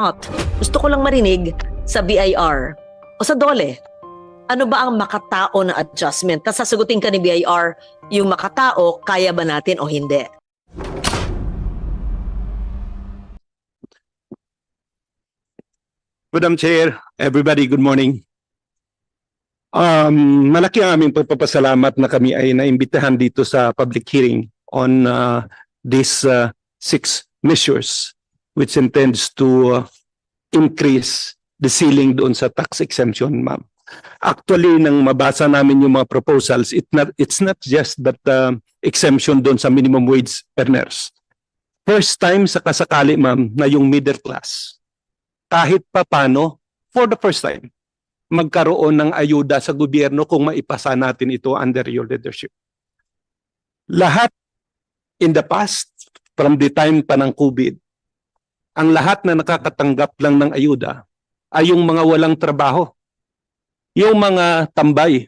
out. Gusto ko lang marinig sa BIR o sa DOLE. Ano ba ang makatao na adjustment? Tapos sasagutin ka ni BIR, yung makatao, kaya ba natin o hindi? Madam Chair, everybody, good morning. Malaki ang aming pagpapasalamat na kami ay naimbitahan dito sa public hearing on these 6 measures which intends to increase the ceiling doon sa tax exemption, ma'am. Actually, nang mabasa namin yung mga proposals, it's not just that exemption doon sa minimum wage earners. First time sa kasakali, ma'am, na yung middle class, kahit papano, for the first time, magkaroon ng ayuda sa gobyerno kung maipasa natin ito under your leadership. Lahat in the past, from the time pa ng COVID, ang lahat na nakakatanggap lang ng ayuda ay yung mga walang trabaho, yung mga tambay,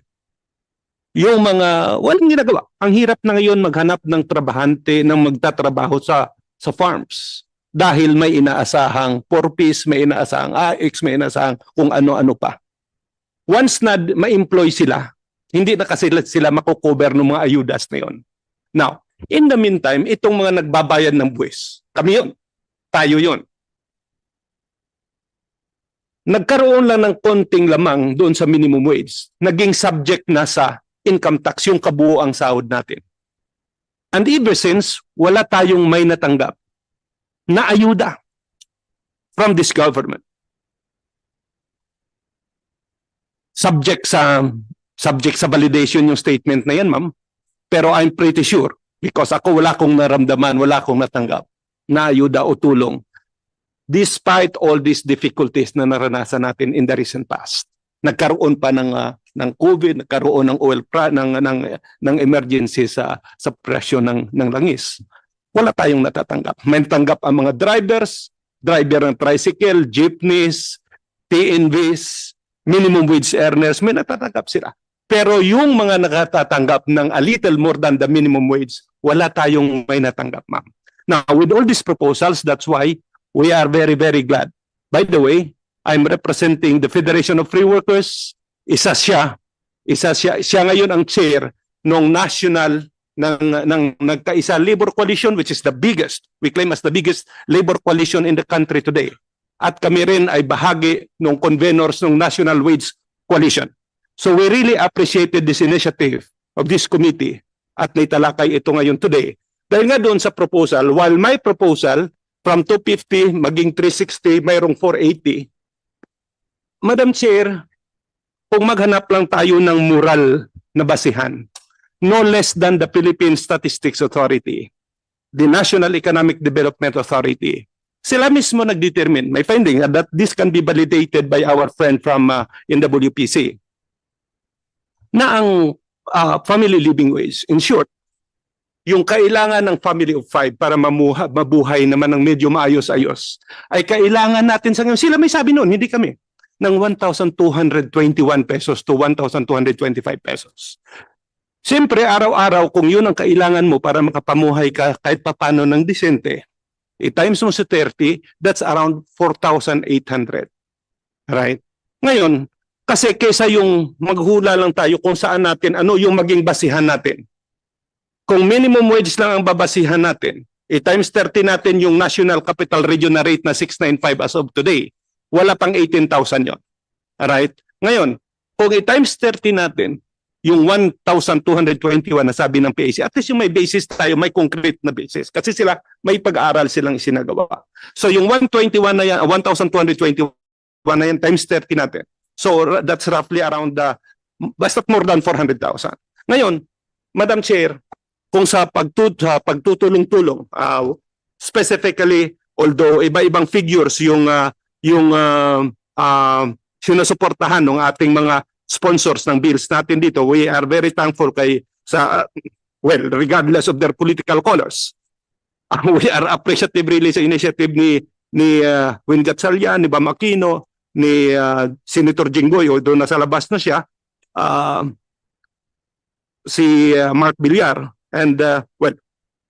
yung mga walang ginagawa. Ang hirap na ngayon maghanap ng trabahante ng magtatrabaho sa farms dahil may inaasahang porpis, may inaasahang AX, may inaasahang kung ano-ano pa. Once na ma-employ sila, hindi na kasi sila makukover ng mga ayudas na yon. Now, in the meantime, itong mga nagbabayad ng buwis, kami yun, tayo yun. Nagkaroon lang ng konting lamang doon sa minimum wage, naging subject na sa income tax yung kabuoang sahod natin. And ever since, wala tayong may natanggap na ayuda from this government. Subject sa validation yung statement na yan, ma'am. Pero I'm pretty sure, because ako wala akong naramdaman, wala akong natanggap na ayuda o tulong despite all these difficulties na naranasan natin in the recent past. Nagkaroon pa ng COVID, nagkaroon ng ng emergency sa presyo ng langis. Wala tayong natatanggap. May natanggap ang mga driver ng tricycle, jeepneys, TNVs, minimum wage earners, may natatanggap sila. Pero yung mga nakatatanggap ng a little more than the minimum wage, wala tayong may natanggap, ma'am. Now, with all these proposals, that's why we are very, very glad. By the way, I'm representing the Federation of Free Workers. Siya ngayon ang chair ng national ng Nagkaisa Labor Coalition, which is the biggest, we claim as the biggest labor coalition in the country today. At kami rin ay bahagi ng convenors ng National Wage Coalition. So we really appreciated this initiative of this committee at naitalakay ito ngayon today. Dahil nga doon sa proposal, while my proposal from 250 maging 360, mayroong 480. Madam Chair, kung maghanap lang tayo ng moral na basihan, no less than the Philippine Statistics Authority, the National Economic Development Authority, sila mismo nag-determine, may finding that this can be validated by our friend from NWPC, na ang family living wage, in short, yung kailangan ng family of 5 para mabuhay naman ng medyo maayos-ayos, ay kailangan natin sa ngayon, sila may sabi noon, hindi kami, ng 1,221 pesos to 1,225 pesos. Siyempre, araw-araw, kung yun ang kailangan mo para makapamuhay ka kahit papano ng disente, i-times mo sa 30, that's around 4,800. Right? Ngayon, kasi kesa yung maghula lang tayo kung saan natin, ano yung maging basihan natin. Kung minimum wage lang ang babasihan natin, i-times 30 natin yung National Capital Region na rate na 695 as of today, wala pang 18,000 yun. Alright? Ngayon, kung i-times 30 natin, yung 1,221 na sabi ng PAC, at least yung may basis tayo, may concrete na basis. Kasi sila, may pag-aaral silang isinagawa. So yung 121 na yan, 1,221 na yan, times 30 natin. So that's roughly around basta more than 400,000. Ngayon, Madam Chair, kung sa pagtutulong-tulong, specifically, although iba-ibang figures yung sinusuportahan ng ating mga sponsors ng bills natin dito, we are very thankful regardless of their political colors. We are appreciative really sa initiative ni Win Gatchalian, ni Bam Aquino, ni Senator Jinggoy, although nasa labas na siya, si Mark Villar, and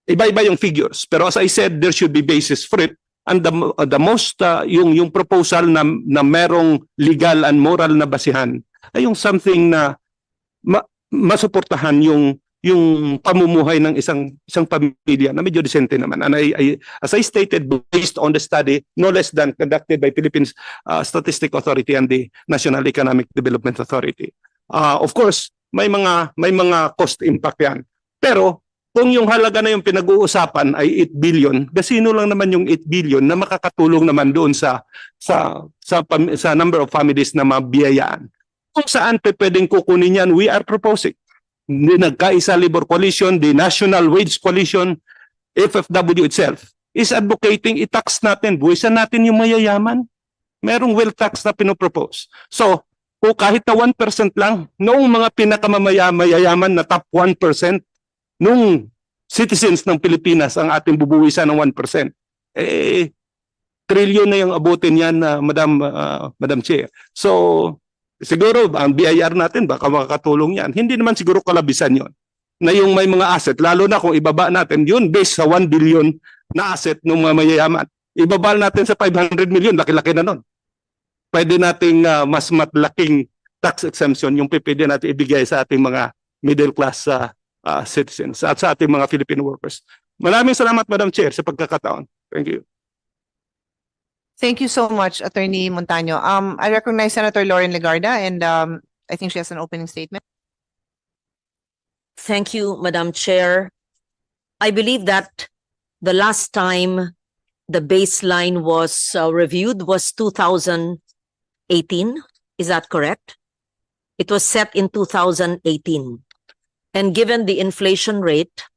iba-iba yung figures. Pero as I said, there should be basis for it. And the most yung proposal na merong legal and moral na basihan ay yung something na masuportahan yung pamumuhay ng isang pamilya na medyo decente naman. And as I stated, based on the study, no less than conducted by Philippines Statistic Authority and the National Economic Development Authority. Of course, may mga cost impact yan. Pero kung yung halaga na yung pinag-uusapan ay 8 billion, gasino lang naman yung 8 billion na makakatulong naman doon sa number of families na mabiyayaan. Kung saan pwedeng kukunin yan, we are proposing. The Nagkaisa Labor Coalition, the National Wage Coalition, FFW itself, is advocating i-tax natin, buwisan natin yung mayayaman. Merong wealth tax na pinopropose. So, kung kahit na 1% lang, noong mga pinakamamayaman na top 1%, nung citizens ng Pilipinas ang ating bubuwisan ng 1%, trilyon na yung abutin yan, Madam Chair. So, siguro, ang BIR natin, baka makakatulong yan. Hindi naman siguro kalabisan yon na yung may mga asset, lalo na kung ibaba natin, yun based sa 1 billion na asset ng mga mayayaman. Ibaba natin sa 500 million, laki-laki na nun. Pwede nating mas matlaking tax exemption yung pwede natin ibigay sa ating mga middle class citizens at sa ating mga Filipino workers. Maraming salamat, Madam Chair, sa pagkakataon. Thank you. Thank you so much, Attorney Montaño. I recognize Senator Lauren Legarda, and I think she has an opening statement. Thank you, Madam Chair. I believe that the last time the baseline was reviewed was 2018. Is that correct? It was set in 2018. And given the inflation rate,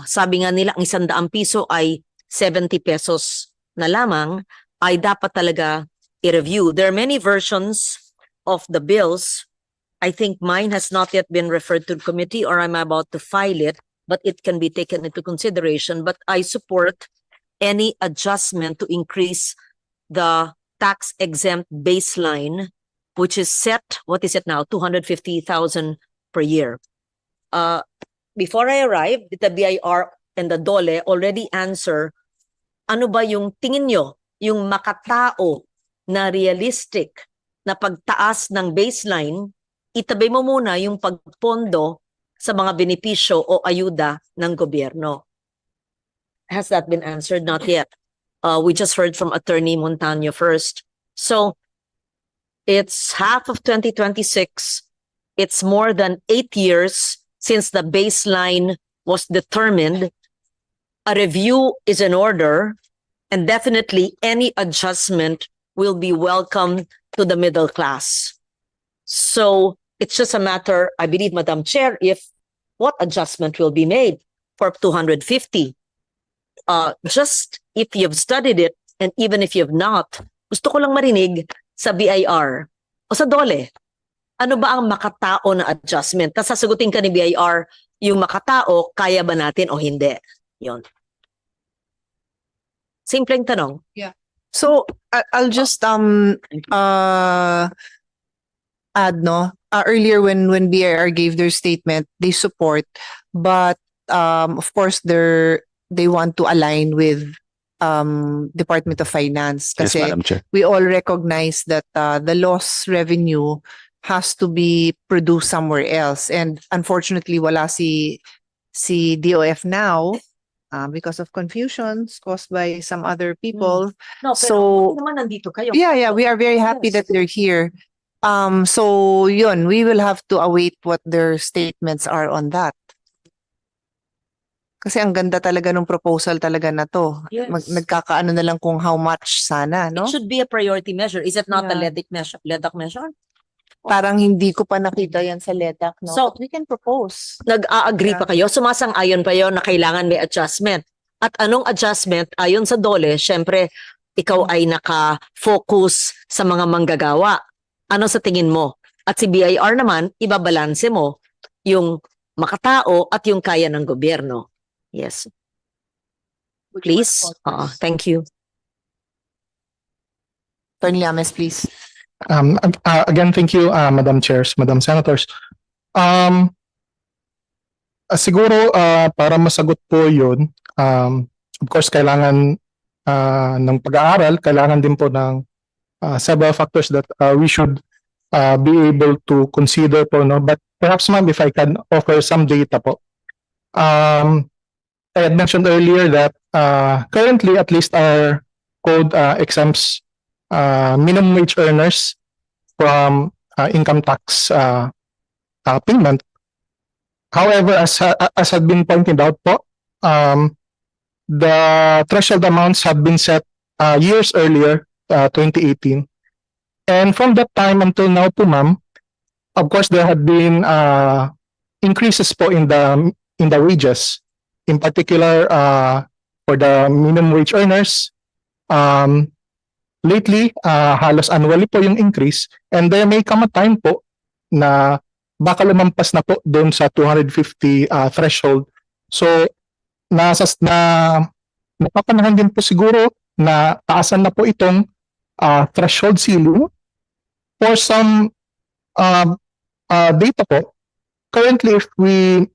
sabi nga nila ang 100 piso ay 70 pesos na lamang, ay dapat talaga i-review. There are many versions of the bills. I think mine has not yet been referred to the committee, or I'm about to file it, but it can be taken into consideration. But I support any adjustment to increase the tax-exempt baseline, which is set, what is it now, 250,000 per year. Before I arrived, the BIR and the DOLE already answer, ano ba yung tingin nyo, yung makatao na realistic na pagtaas ng baseline, itabi mo muna yung pagpondo sa mga benepisyo o ayuda ng gobyerno. Has that been answered? Not yet. We just heard from Attorney Montaño first. So, it's half of 2026. It's more than 8 years since the baseline was determined. A review is in order, and definitely any adjustment will be welcome to the middle class. So it's just a matter, I believe, Madam Chair, if what adjustment will be made for 250. Just if you've studied it, and even if you've not, gusto ko lang marinig sa BIR o sa DOLE, ano ba ang makatao na adjustment? Tapos sasagutin ka ni BIR, yung makatao, kaya ba natin o hindi? Yon. Simpleng tanong. So I'll just add, no, earlier when BIR gave their statement, they support, but of course they want to align with Department of Finance, Yes, kasi Madam Chair. we all recognize that the loss revenue has to be produced somewhere else, and unfortunately wala si DOF now because of confusions caused by some other people. No, So- pero naman nandito kayo. Yeah, we are very happy Yes. that they're here. So yun, we will have to await what their statements are on that. Kasi ang ganda talaga ng proposal talaga na to. Yes. Nagkakaano na lang kung how much sana, no? It should be a priority measure. Is it not a Yeah. LEDAC measure? Parang hindi ko pa nakita yan sa LEDAC, no? So- But we can propose. Nag-a-agree Yeah. pa kayo? Sumasang-ayon pa yun na kailangan may adjustment. At anong adjustment? Ayon sa DOLE, syempre, ikaw ay naka-focus sa mga manggagawa. Ano sa tingin mo? At si BIR naman, ibabalanse mo yung makatao at yung kaya ng gobyerno. Yes. Please. Thank you. Attorney Llames, please. Again, thank you, Madam Chairs, Madam Senators. Siguro, para masagot po yun, of course, kailangan ng pag-aaral, kailangan din po ng several factors that we should be able to consider po, no? But perhaps ma'am, if I can offer some data po. I had mentioned earlier that currently at least our code exempts minimum wage earners from income tax payment. However, as had been pointed out po, the threshold amounts have been set years earlier, 2018. And from that time until now po, ma'am, of course there had been increases po in the wages, in particular for the minimum wage earners. Lately, halos annually po yung increase, and there may come a time po na baka lumampas na po doon sa 250 threshold. So napapanahon din po siguro na taasan na po itong threshold ceiling. For some data po, currently if we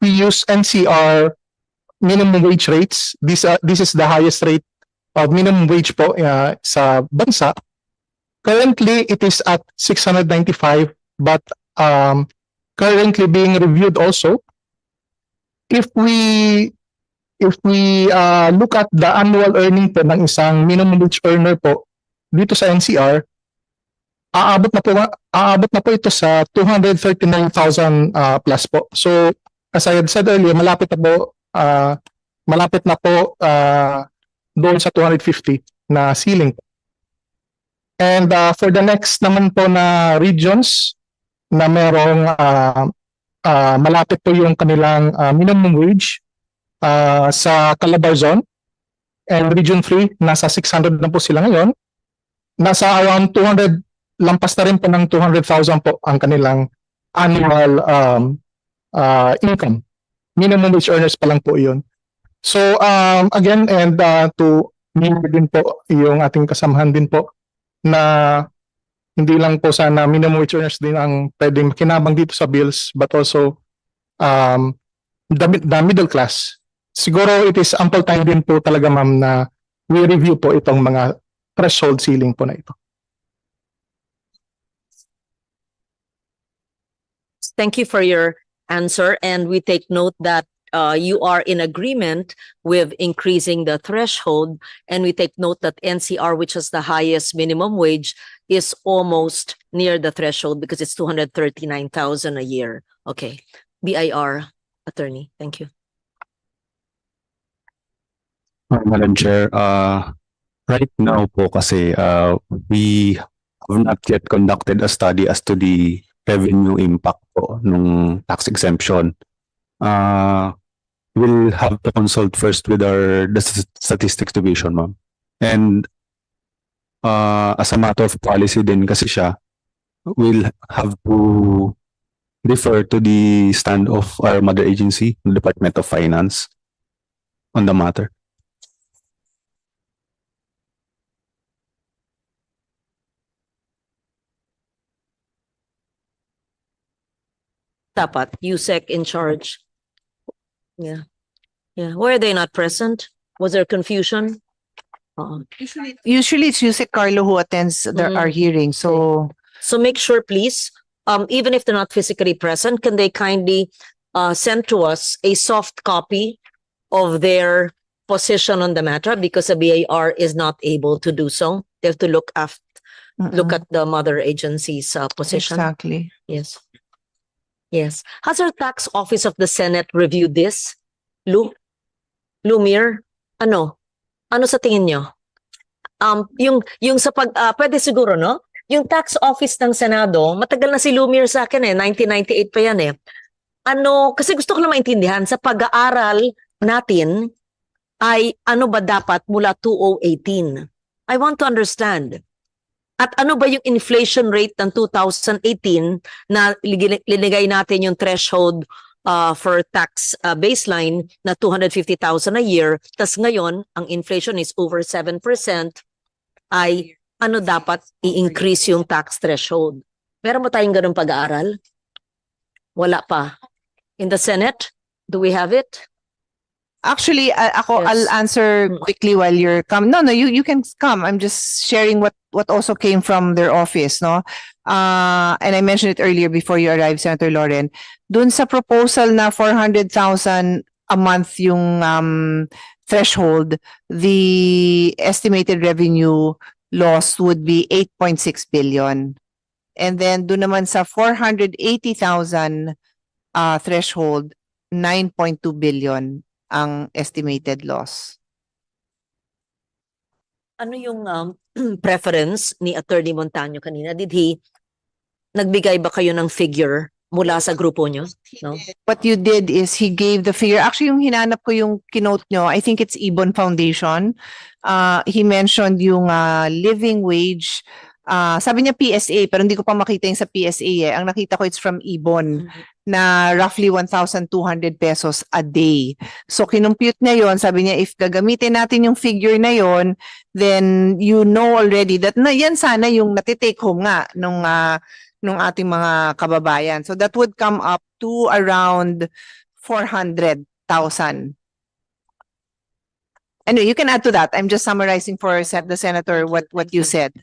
use NCR minimum wage rates, this is the highest rate of minimum wage po sa bansa. Currently it is at 695, but currently being reviewed also. If we look at the annual earning po ng isang minimum wage earner po dito sa NCR, aabot na po ito sa 239,000 plus po. So as I had said earlier, malapit na po doon sa 250 na ceiling. And for the next naman po na regions na merong malapit po yung kanilang minimum wage, sa Calabarzon and Region 3, nasa 600 na po sila ngayon. Nasa around 200, lampas na rin po ng 200,000 po ang kanilang annual income. Minimum wage earners pa lang po yun. So again, and to mirror din po yung ating kasamahan din po na hindi lang po sana minimum wage earners din ang pwedeng makinabang dito sa bills, but also the middle class. Siguro it is ample time din po talaga ma'am na we review po itong mga threshold ceiling po na ito. Thank you for your answer, and we take note that you are in agreement with increasing the threshold, and we take note that NCR, which is the highest minimum wage, is almost near the threshold because it's 239,000 a year. Okay. BIR attorney, thank you. Madam Chair, right now po kasi we have not yet conducted a study as to the revenue impact po nung tax exemption. We'll have to consult first with the statistics division, ma'am. And as a matter of policy din kasi siya, we'll have to defer to the stand of our mother agency, the Department of Finance, on the matter. Dapat, USEC in charge. Yeah. Yeah. Were they not present? Was there confusion? Usually it's Yusek Carlo who attends our hearing. So So make sure, please, even if they're not physically present, can they kindly send to us a soft copy of their position on the matter, because the BIR is not able to do so. They have to look at the mother agency's position. exactly. Yes. Yes. Has our tax office of the Senate reviewed this? Lumir, ano sa tingin nyo? Yung sa pwede siguro, no? Yung tax office ng Senado, matagal na si Lumir sa akin 1998 pa yan kasi gusto ko lang maintindihan sa pag-aaral natin ay ano ba dapat mula 2018? I want to understand. At ano ba yung inflation rate ng 2018 na linigay natin yung threshold for tax baseline na 250,000 a year, tas ngayon ang inflation is over 7%, ay ano dapat i-increase yung tax threshold? Meron ba tayong ganung pag-aaral? Wala pa. In the Senate, do we have it? Actually, ako, Yes. I'll answer quickly while you're come. No, you can come. I'm just sharing what also came from their office, no? And I mentioned it earlier before you arrived, Senator Lauren. Dun sa proposal na 400,000 a month yung threshold, the estimated revenue loss would be 8.6 billion. And then dun naman sa 480,000 threshold, 9.2 billion ang estimated loss. Ano yung preference ni Attorney Montaño kanina? Nagbigay ba kayo ng figure mula sa grupo nyo? No? What you did is he gave the figure. Actually, yung hinanap ko yung kinote nyo, I think it's Ibon Foundation. He mentioned yung living wage. Sabi niya PSA, pero hindi ko pa makita yung sa PSA eh. Ang nakita ko it's from Ibon na roughly 1,200 pesos a day. So kinumpute niya yon, sabi niya if gagamitin natin yung figure na yon, then you know already that na yan sana yung natitake home nga nung ating mga kababayan. So that would come up to around 400,000. Anyway, you can add to that. I'm just summarizing for the senator what you said.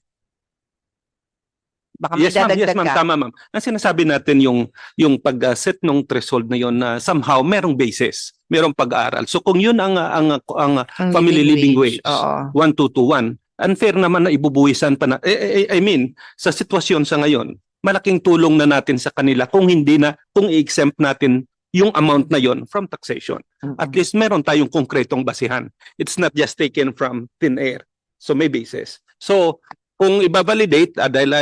Baka may Yes, ma'am. Yes, dadagdag ma'am. ka. Tama, ma'am. Ang sinasabi natin yung pag-set ng threshold na yon na somehow merong basis, merong pag-aaral. So kung yun ang Ang family living wage, Oo. 1,221, unfair naman na ibubuwisan pa na. I mean, sa sitwasyon sa ngayon, malaking tulong na natin sa kanila kung i-exempt natin yung amount na yon from taxation. At least meron tayong konkretong basihan. It's not just taken from thin air. So may basis. So kung i-validate, dahil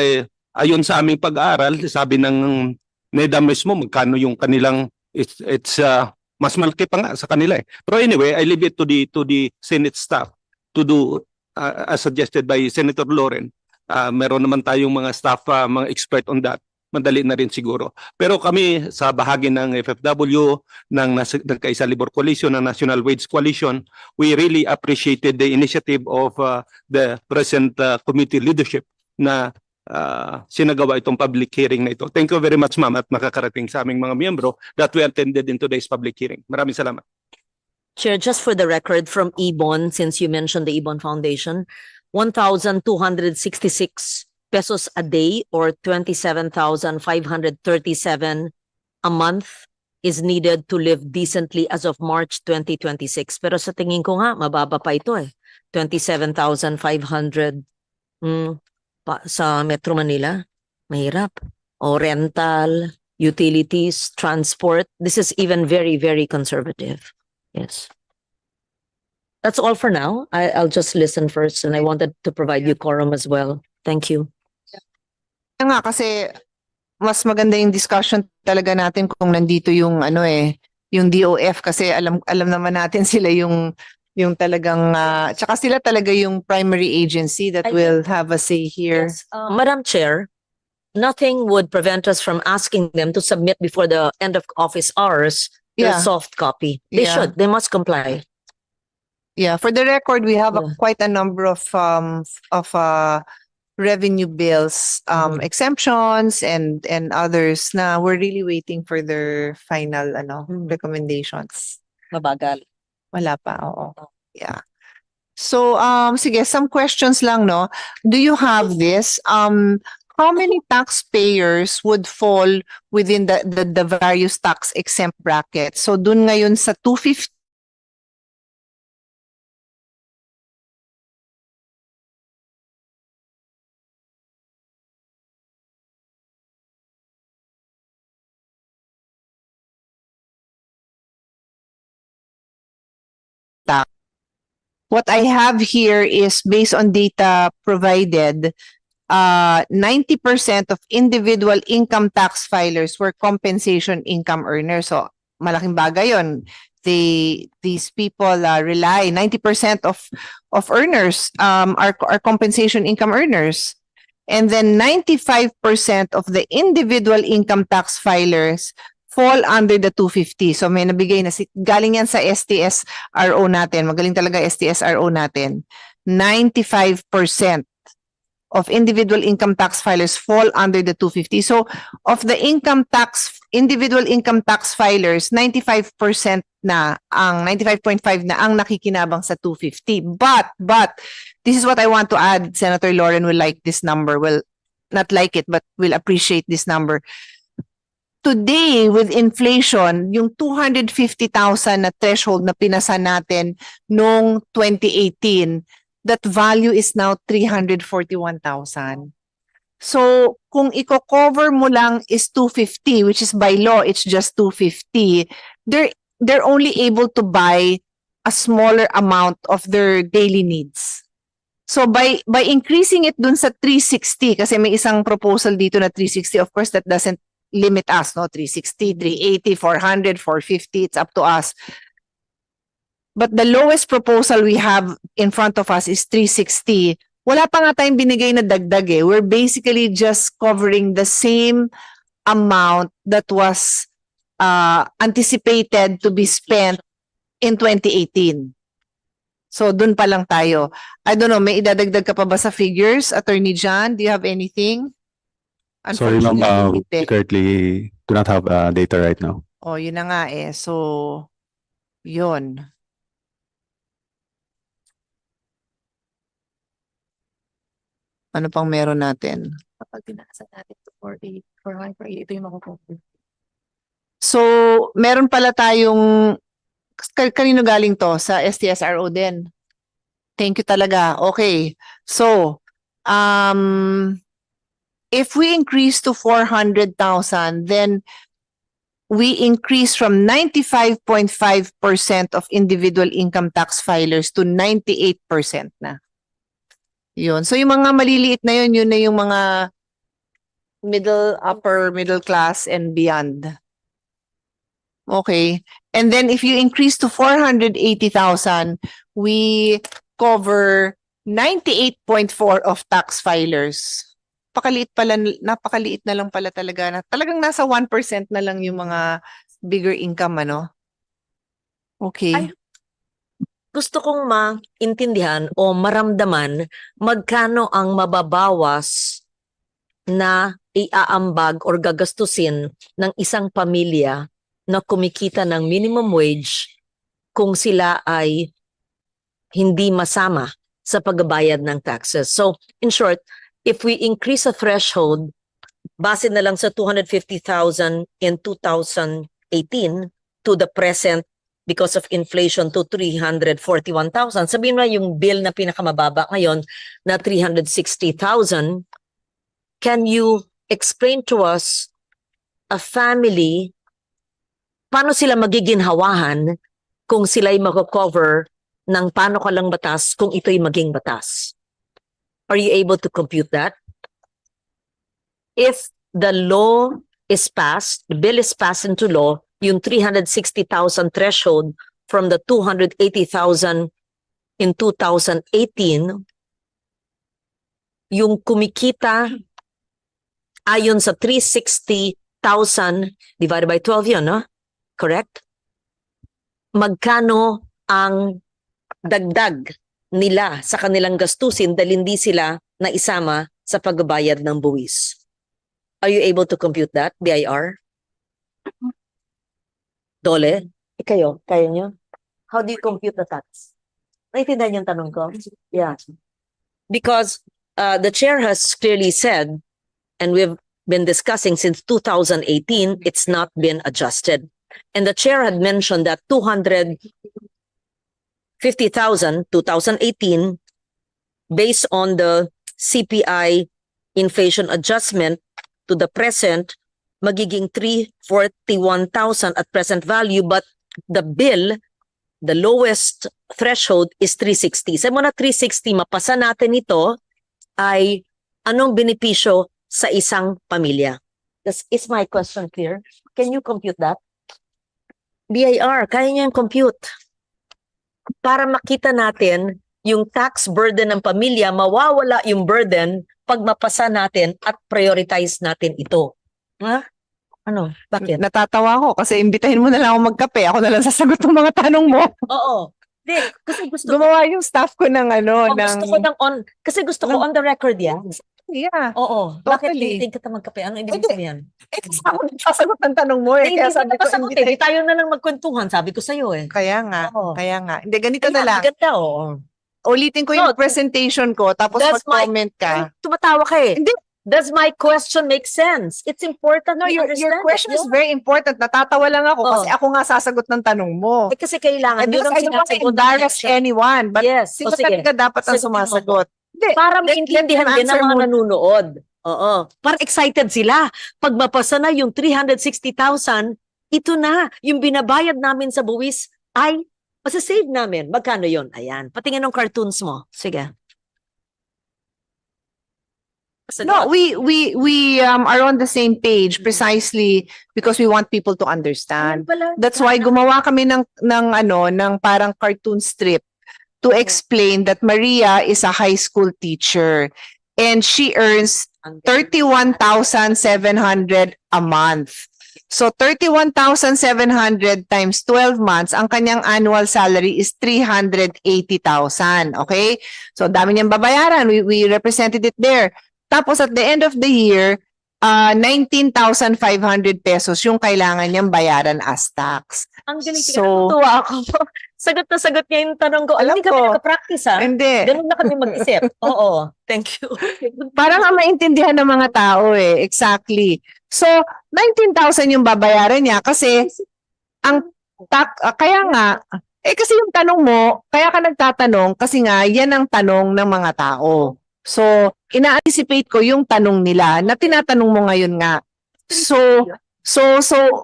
ayon sa aming pag-aaral, sabi ng NEDA mismo magkano yung kanilang it's mas malaki pa nga sa kanila eh. Pero anyway, I leave it to the Senate staff to do as suggested by Senator Lauren. Meron naman tayong mga staff, mga expert on that. Madali na rin siguro. Pero kami sa bahagi ng FFW, ng Kaisa Labor Coalition, ng National Wage Coalition, we really appreciated the initiative of the present committee leadership na sinagawa itong public hearing na ito. Thank you very much, ma'am, at nakakarating sa aming mga miyembro that we attended in today's public hearing. Maraming salamat. Chair, just for the record from Ibon, since you mentioned the Ibon Foundation, 1,266 pesos a day or 27,537 a month is needed to live decently as of March 2026. Pero sa tingin ko nga, mababa pa ito eh. 27,500 sa Metro Manila. Mahirap. O rental, utilities, transport. This is even very, very conservative. Yes. That's all for now. I'll just listen first and I wanted to provide you quorum as well. Thank you. Kaya nga kasi mas maganda yung discussion talaga natin kung nandito yung yung DOF kasi alam naman natin sila yung talagang tsaka sila talaga yung primary agency that will have a say here. Yes, Madam Chair, nothing would prevent us from asking them to submit before the end of office hours their Yeah. soft copy. They Yeah. should. They must comply. Yeah, for the record, we have Yeah. quite a number of revenue bills exemptions and others na we're really waiting for their final recommendations. Mabagal. Wala pa, oo. Yeah. So sige, some questions lang, no. Do you have this? How many taxpayers would fall within the various tax exempt brackets? So dun ngayon sa 250 What I have here is based on data provided, 90% of individual income tax filers were compensation income earners. So malaking bagay yun. These people rely, 90% of earners are compensation income earners. And then 95% of the individual income tax filers fall under the 250. So may nabigay na galing yan sa STS-RO natin. Magaling talaga STS-RO natin. 95% of individual income tax filers fall under the 250. So of the income tax individual income tax filers, 95% na ang 95.5 na ang nakikinabang sa 250. But this is what I want to add. Senator Lauren will like this number. Well, not like it, but will appreciate this number. Today, with inflation, yung 250,000 na threshold na pinasa natin noong 2018, that value is now 341,000. So, kung i-cover mo lang is 250, which is by law, it's just 250, they're only able to buy a smaller amount of their daily needs. So, by increasing it dun sa 360, kasi may isang proposal dito na 360, of course, that doesn't limit us, no? 360, 380, 400, 450, it's up to us. But the lowest proposal we have in front of us is 360. Wala pa nga tayong binigay na dagdag eh. We're basically just covering the same amount that was anticipated to be spent in 2018. So, dun pa lang tayo. I don't know, may idadagdag ka pa ba sa figures? Attorney John, do you have anything? Sorry, ma'am, Unfortunately, we hindi. currently do not have data right now. Oh, yun na nga eh. So, yun. Ano pang meron natin? Kapag tinaasan natin to 48, 400, ito yung makukuha. So, meron pala tayong, kanino galing to? Sa STSRO din. Thank you talaga. Okay. So, if we increase to 400,000, then we increase from 95.5% of individual income tax filers to 98% na. Yun. So, yung mga maliliit na yun, yun na yung mga upper middle class and beyond. Okay. And then if you increase to 480,000, we cover 98.4 of tax filers. Napakaliit na lang pala talaga. Talagang nasa 1% na lang yung mga bigger income, ano? Okay. Ay. Gusto kong maintindihan o maramdaman magkano ang mababawas na iaambag or gagastusin ng isang pamilya na kumikita ng minimum wage kung sila ay hindi masama sa pagbabayad ng taxes. So, in short, if we increase a threshold, base na lang sa 250,000 in 2018 to the present because of inflation to 341,000, sabihin mo yung bill na pinakamababa ngayon na 360,000, can you explain to us a family, paano sila magiginhawahan kung sila'y mag-cover ng paano ka lang batas kung ito'y maging batas? Are you able to compute that? If the law is passed, the bill is passed into law, yung 360,000 threshold from the 280,000 in 2018, yung kumikita ayon sa 360,000 divided by 12 yun, no? Correct? Magkano ang dagdag nila sa kanilang gastusin dahil hindi sila naisama sa pagbabayad ng buwis? Are you able to compute that, BIR? Dole? Kayo? Kaya nyo? How do you compute the tax? Naintindihan yung tanong ko? Yeah. Because the chair has clearly said, and we've been discussing since 2018, it's not been adjusted. And the chair had mentioned that 250,000, 2018, based on the CPI inflation adjustment to the present, magiging 341,000 at present value, but the bill, the lowest threshold is 360. Sa muna 360, mapasa natin ito, ay anong benepisyo sa isang pamilya? Is my question clear? Can you compute that? BIR, kaya niyo yung compute. Para makita natin yung tax burden ng pamilya, mawawala yung burden pag mapasa natin at prioritize natin ito. Ha? Ano? Bakit? Natatawa ko kasi imbitahin mo na lang ako magkape. Ako na lang sasagot ng mga tanong mo. Oo. Di, kasi gusto Gumawa yung staff ko ng ano, gusto ko ng on, kasi gusto ko on the record yan. Yeah. Oo. Bakit Totally. hindi kita magkape? Ano ibig Hindi. sabihin? Kasi ako nagsasagot ng tanong mo eh. Hindi Kaya ko sabi ko, napasagot hindi eh. Di tayo na lang magkwentuhan, sabi ko sa'yo eh. Kaya nga. Oo. Kaya nga. Hindi, ganito na Ayan, lang. maganda oo. Ulitin ko No, yung presentation ko, tapos that's my- mag-comment ka. Tumatawa ka eh. Hindi. Does my question make sense? It's important No, we your understand question it. is very important. Natatawa lang ako kasi Oh. ako nga sasagot ng tanong mo. Eh, kasi kailangan, And yun because ang I don't want to sinasagot ng embarrass question. anyone, but Yes. sino O sige. talaga dapat ang Sagutin mo sumasagot? Hindi. Para Let maintindihan them din ng answer mga mo. nanonood. Oo. Para excited sila. Pag mapasa na yung 360,000, ito na. Yung binabayad namin sa buwis ay masasave namin. Magkano yon? Ayan. Patingin ng cartoons mo. Sige. No, we are on the same page precisely because we want people to understand. That's why gumawa kami ng parang cartoon strip to explain that Maria is a high school teacher and she earns 31,700 a month. So 31,700 times 12 months, ang kanyang annual salary is 380,000. Okay? So dami niyang babayaran. We represented it there. Tapos at the end of the year, 19,500 pesos yung kailangan niyang bayaran as tax. Ang galing. So- Tuwa ako. Sagot na sagot niya yung tanong ko. Alam Hindi kami ko. nakapractice ha. Hindi. Ganun na kami mag-isip. Oo. Thank you. Para nga maintindihan ng mga tao eh. Exactly. So, 19,000 yung babayaran niya kasi kaya nga, kasi yung tanong mo, kaya ka nagtatanong kasi nga yan ang tanong ng mga tao. So, ina-anticipate ko yung tanong nila na tinatanong mo ngayon nga. So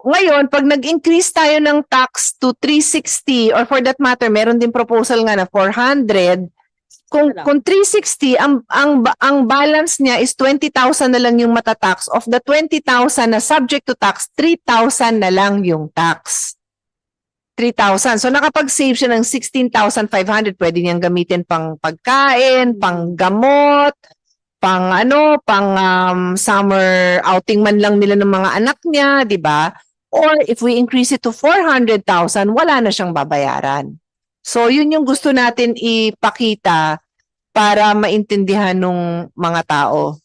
ngayon, pag nag-increase tayo ng tax to 360 or for that matter, meron din proposal nga na 400, kung 360 ang balance niya is 20,000 na lang yung matatax. Of the 20,000 na subject to tax, 3,000 na lang yung tax. 3,000. So nakapag-save siya ng 16,500, pwede niyang gamitin pang pagkain, pang gamot, pang summer outing man lang nila ng mga anak niya, 'di ba? Or if we increase it to 400,000, wala na siyang babayaran. So yun yung gusto natin ipakita para maintindihan ng mga tao.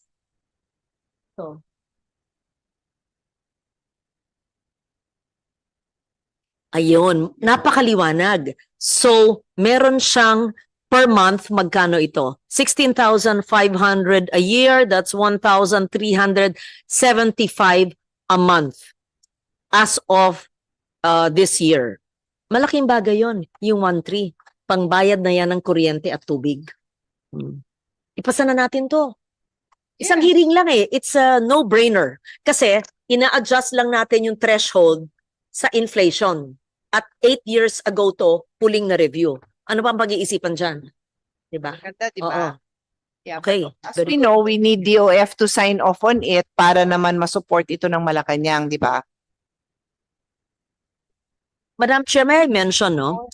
Ayun, napakaliwanag. So, meron siyang per month, magkano ito? 16,500 a year, that's 1,375 a month as of this year. Malaking bagay yon, yung 1,300. Pangbayad na yan ng kuryente at tubig. Ipasa na natin to. Isang hearing lang eh. It's a no-brainer. Kasi, ina-adjust lang natin yung threshold sa inflation. At 8 years ago to, huling na review. Ano pa ang pag-iisipan dyan? Diba? Ganda, di Oo. Yeah, Okay. as Very we know, we need DOF to sign off on it para naman masupport ito ng Malacanang, di ba? Madam Chair, may I mention, no?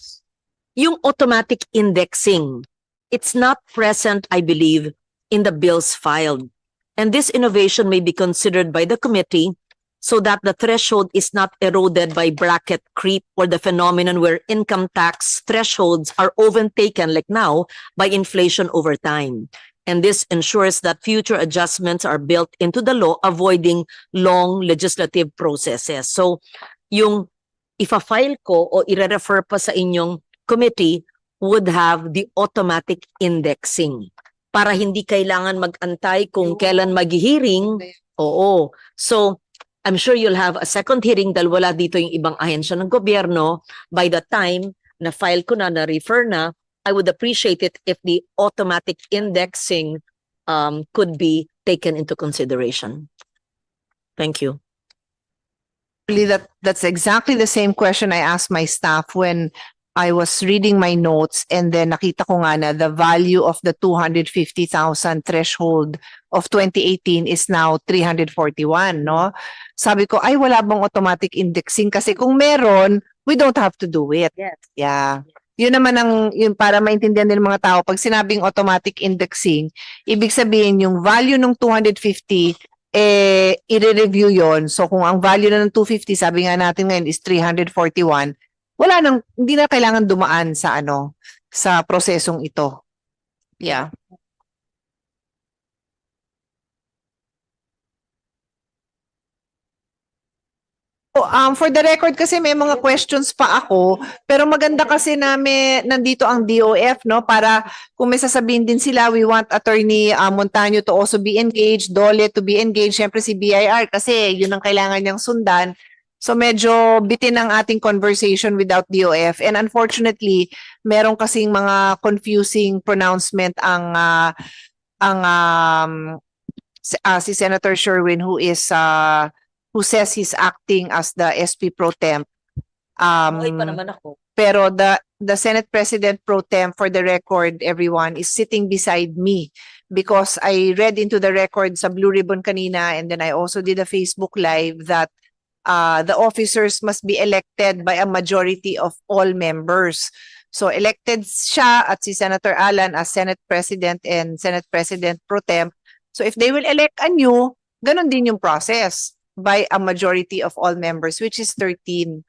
Yung automatic indexing, it's not present, I believe, in the bills filed. And this innovation may be considered by the committee so that the threshold is not eroded by bracket creep or the phenomenon where income tax thresholds are overtaken, like now, by inflation over time. And this ensures that future adjustments are built into the law, avoiding long legislative processes. So, yung ifa-file ko o i-refer pa sa inyong committee would have the automatic indexing para hindi kailangan mag-antay kung kailan mag-hearing. Oo. So, I'm sure you'll have a second hearing dahil wala dito yung ibang ahensya ng gobyerno. By the time na file ko na, na-refer na, I would appreciate it if the automatic indexing could be taken into consideration. Thank you. That's exactly the same question I asked my staff when I was reading my notes and then nakita ko nga na the value of the 250,000 threshold of 2018 is now 341, no? Sabi ko, ay wala bang automatic indexing? Kasi kung meron, we don't have to do it. Yes. Yeah. Yun naman yun para maintindihan din ng mga tao. Pag sinabing automatic indexing, ibig sabihin yung value ng 250, i-review yon. So kung ang value na ng 250, sabi nga natin ngayon is 341, hindi na kailangan dumaan sa sa prosesong ito. Yeah. For the record kasi may mga questions pa ako, pero maganda kasi nandito ang DOF, no? Para kung may sasabihin din sila, we want Attorney Montaño to also be engaged, Dole to be engaged, syempre si BIR kasi yun ang kailangan niyang sundan. So medyo bitin ang ating conversation without DOF. And unfortunately, meron kasing mga confusing pronouncement si Senator Sherwin who says he's acting as the SP pro temp. Okay pa naman ako. Pero the Senate President pro temp, for the record, everyone, is sitting beside me because I read into the record sa Blue Ribbon kanina, and then I also did a Facebook Live that the officers must be elected by a majority of all members. So elected siya at si Senator Alan as Senate President and Senate President pro temp. So if they will elect anew, ganun din yung process by a majority of all members, which is 13.